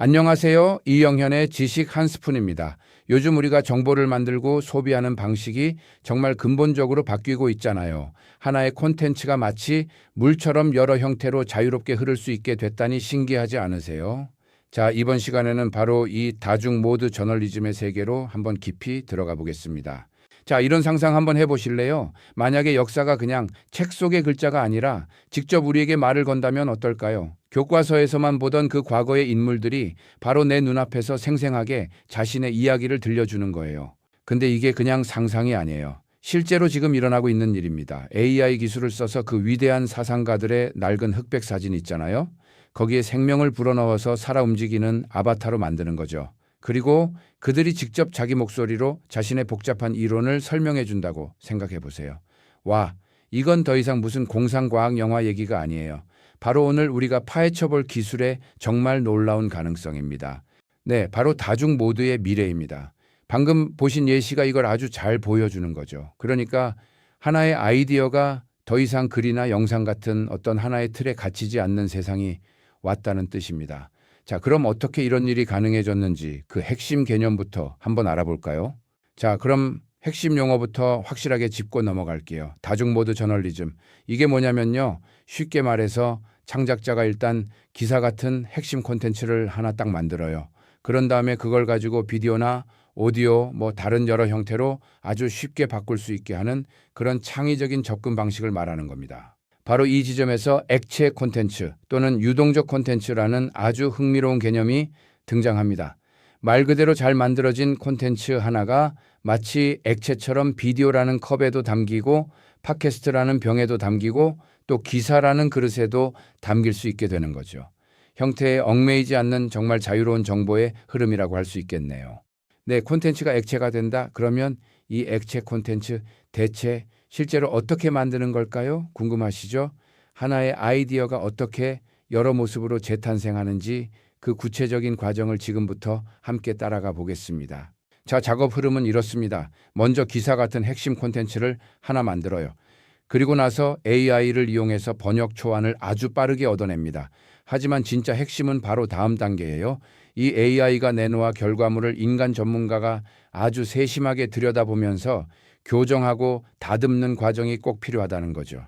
안녕하세요. 이영현의 지식 한 스푼입니다. 요즘 우리가 정보를 만들고 소비하는 방식이 정말 근본적으로 바뀌고 있잖아요. 하나의 콘텐츠가 마치 물처럼 여러 형태로 자유롭게 흐를 수 있게 됐다니 신기하지 않으세요? 자, 이번 시간에는 바로 이 다중 모드 저널리즘의 세계로 한번 깊이 들어가 보겠습니다. 자, 이런 상상 한번 해보실래요? 만약에 역사가 그냥 책 속의 글자가 아니라 직접 우리에게 말을 건다면 어떨까요? 교과서에서만 보던 그 과거의 인물들이 바로 내 눈앞에서 생생하게 자신의 이야기를 들려주는 거예요. 근데 이게 그냥 상상이 아니에요. 실제로 지금 일어나고 있는 일입니다. AI 기술을 써서 그 위대한 사상가들의 낡은 흑백 사진 있잖아요. 거기에 생명을 불어넣어서 살아 움직이는 아바타로 만드는 거죠. 그리고 그들이 직접 자기 목소리로 자신의 복잡한 이론을 설명해 준다고 생각해 보세요. 와, 이건 더 이상 무슨 공상과학 영화 얘기가 아니에요. 바로 오늘 우리가 파헤쳐 볼 기술의 정말 놀라운 가능성입니다. 네, 바로 다중 모드의 미래입니다. 방금 보신 예시가 이걸 아주 잘 보여주는 거죠. 그러니까 하나의 아이디어가 더 이상 글이나 영상 같은 어떤 하나의 틀에 갇히지 않는 세상이 왔다는 뜻입니다. 자, 그럼 어떻게 이런 일이 가능해졌는지 그 핵심 개념부터 한번 알아볼까요? 자, 그럼 핵심 용어부터 확실하게 짚고 넘어갈게요. 다중모드 저널리즘. 이게 뭐냐면요. 쉽게 말해서 창작자가 일단 기사 같은 핵심 콘텐츠를 하나 딱 만들어요. 그런 다음에 그걸 가지고 비디오나 오디오, 다른 여러 형태로 아주 쉽게 바꿀 수 있게 하는 그런 창의적인 접근 방식을 말하는 겁니다. 바로 이 지점에서 액체 콘텐츠 또는 유동적 콘텐츠라는 아주 흥미로운 개념이 등장합니다. 말 그대로 잘 만들어진 콘텐츠 하나가 마치 액체처럼 비디오라는 컵에도 담기고 팟캐스트라는 병에도 담기고 또 기사라는 그릇에도 담길 수 있게 되는 거죠. 형태에 얽매이지 않는 정말 자유로운 정보의 흐름이라고 할 수 있겠네요. 네, 콘텐츠가 액체가 된다? 그러면 이 액체 콘텐츠 대체 실제로 어떻게 만드는 걸까요? 궁금하시죠? 하나의 아이디어가 어떻게 여러 모습으로 재탄생하는지 그 구체적인 과정을 지금부터 함께 따라가 보겠습니다. 자, 작업 흐름은 이렇습니다. 먼저 기사 같은 핵심 콘텐츠를 하나 만들어요. 그리고 나서 AI를 이용해서 번역 초안을 아주 빠르게 얻어냅니다. 하지만 진짜 핵심은 바로 다음 단계예요. 이 AI가 내놓아 결과물을 인간 전문가가 아주 세심하게 들여다보면서 교정하고 다듬는 과정이 꼭 필요하다는 거죠.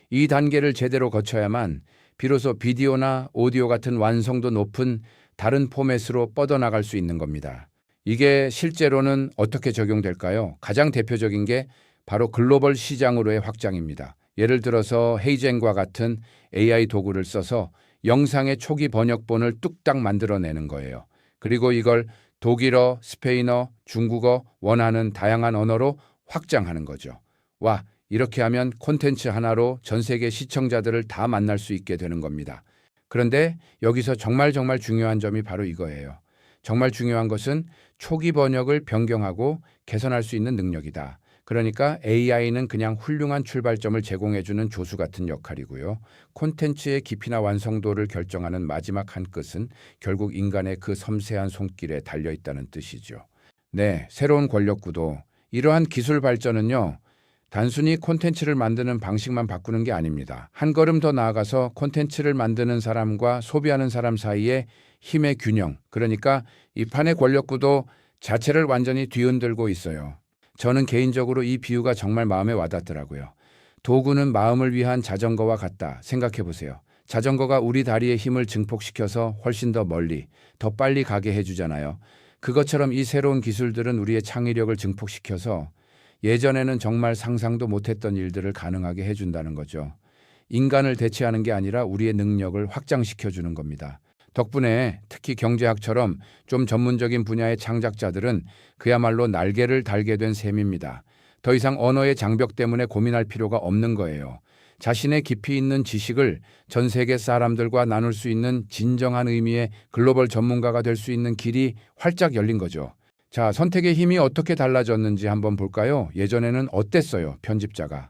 이 단계를 제대로 거쳐야만 비로소 비디오나 오디오 같은 완성도 높은 다른 포맷으로 뻗어나갈 수 있는 겁니다. 이게 실제로는 어떻게 적용될까요? 가장 대표적인 게 바로 글로벌 시장으로의 확장입니다. 예를 들어서 헤이젠과 같은 AI 도구를 써서 영상의 초기 번역본을 뚝딱 만들어내는 거예요. 그리고 이걸 독일어, 스페인어, 중국어 원하는 다양한 언어로 확장하는 거죠. 와, 이렇게 하면 콘텐츠 하나로 전 세계 시청자들을 다 만날 수 있게 되는 겁니다. 그런데 여기서 정말 중요한 점이 바로 이거예요. 정말 중요한 것은 초기 번역을 변경하고 개선할 수 있는 능력이다. 그러니까 AI는 그냥 훌륭한 출발점을 제공해주는 조수 같은 역할이고요. 콘텐츠의 깊이나 완성도를 결정하는 마지막 한 끝은 결국 인간의 그 섬세한 손길에 달려있다는 뜻이죠. 네, 새로운 권력 구도. 이러한 기술 발전은요. 단순히 콘텐츠를 만드는 방식만 바꾸는 게 아닙니다. 한 걸음 더 나아가서 콘텐츠를 만드는 사람과 소비하는 사람 사이의 힘의 균형, 그러니까 이 판의 권력 구도 자체를 완전히 뒤흔들고 있어요. 저는 개인적으로 이 비유가 정말 마음에 와닿더라고요. 도구는 마음을 위한 자전거와 같다. 생각해 보세요. 자전거가 우리 다리의 힘을 증폭시켜서 훨씬 더 멀리, 더 빨리 가게 해주잖아요. 그것처럼 이 새로운 기술들은 우리의 창의력을 증폭시켜서 예전에는 정말 상상도 못했던 일들을 가능하게 해준다는 거죠. 인간을 대체하는 게 아니라 우리의 능력을 확장시켜주는 겁니다. 덕분에 특히 경제학처럼 좀 전문적인 분야의 창작자들은 그야말로 날개를 달게 된 셈입니다. 더 이상 언어의 장벽 때문에 고민할 필요가 없는 거예요. 자신의 깊이 있는 지식을 전 세계 사람들과 나눌 수 있는 진정한 의미의 글로벌 전문가가 될 수 있는 길이 활짝 열린 거죠. 자, 선택의 힘이 어떻게 달라졌는지 한번 볼까요? 예전에는 어땠어요, 편집자가?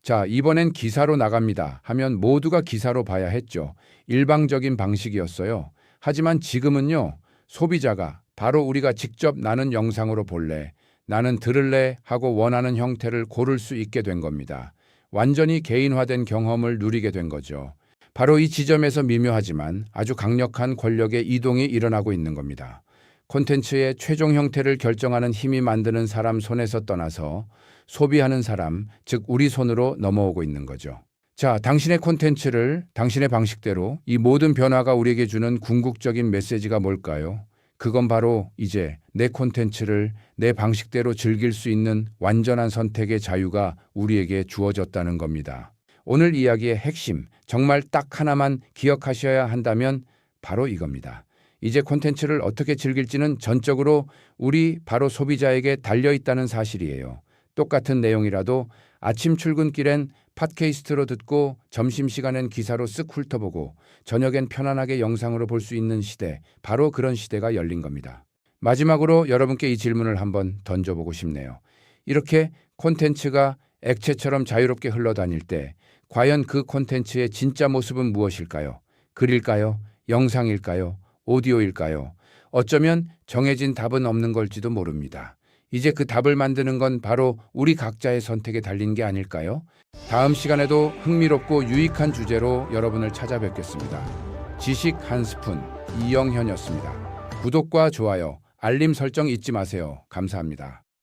자, 이번엔 기사로 나갑니다 하면 모두가 기사로 봐야 했죠. 일방적인 방식이었어요. 하지만 지금은요, 소비자가 바로 우리가 직접 나는 영상으로 볼래, 나는 들을래 하고 원하는 형태를 고를 수 있게 된 겁니다. 완전히 개인화된 경험을 누리게 된 거죠. 바로 이 지점에서 미묘하지만 아주 강력한 권력의 이동이 일어나고 있는 겁니다. 콘텐츠의 최종 형태를 결정하는 힘이 만드는 사람 손에서 떠나서 소비하는 사람, 즉 우리 손으로 넘어오고 있는 거죠. 자, 당신의 콘텐츠를 당신의 방식대로 이 모든 변화가 우리에게 주는 궁극적인 메시지가 뭘까요? 그건 바로 이제 내 콘텐츠를 내 방식대로 즐길 수 있는 완전한 선택의 자유가 우리에게 주어졌다는 겁니다. 오늘 이야기의 핵심, 정말 딱 하나만 기억하셔야 한다면 바로 이겁니다. 이제 콘텐츠를 어떻게 즐길지는 전적으로 우리 바로 소비자에게 달려있다는 사실이에요. 똑같은 내용이라도 아침 출근길엔 팟캐스트로 듣고 점심시간엔 기사로 쓱 훑어보고 저녁엔 편안하게 영상으로 볼 수 있는 시대, 바로 그런 시대가 열린 겁니다. 마지막으로 여러분께 이 질문을 한번 던져보고 싶네요. 이렇게 콘텐츠가 액체처럼 자유롭게 흘러다닐 때 과연 그 콘텐츠의 진짜 모습은 무엇일까요? 글일까요? 영상일까요? 오디오일까요? 어쩌면 정해진 답은 없는 걸지도 모릅니다. 이제 그 답을 만드는 건 바로 우리 각자의 선택에 달린 게 아닐까요? 다음 시간에도 흥미롭고 유익한 주제로 여러분을 찾아뵙겠습니다. 지식 한 스푼 이영현이었습니다. 구독과 좋아요, 알림 설정 잊지 마세요. 감사합니다.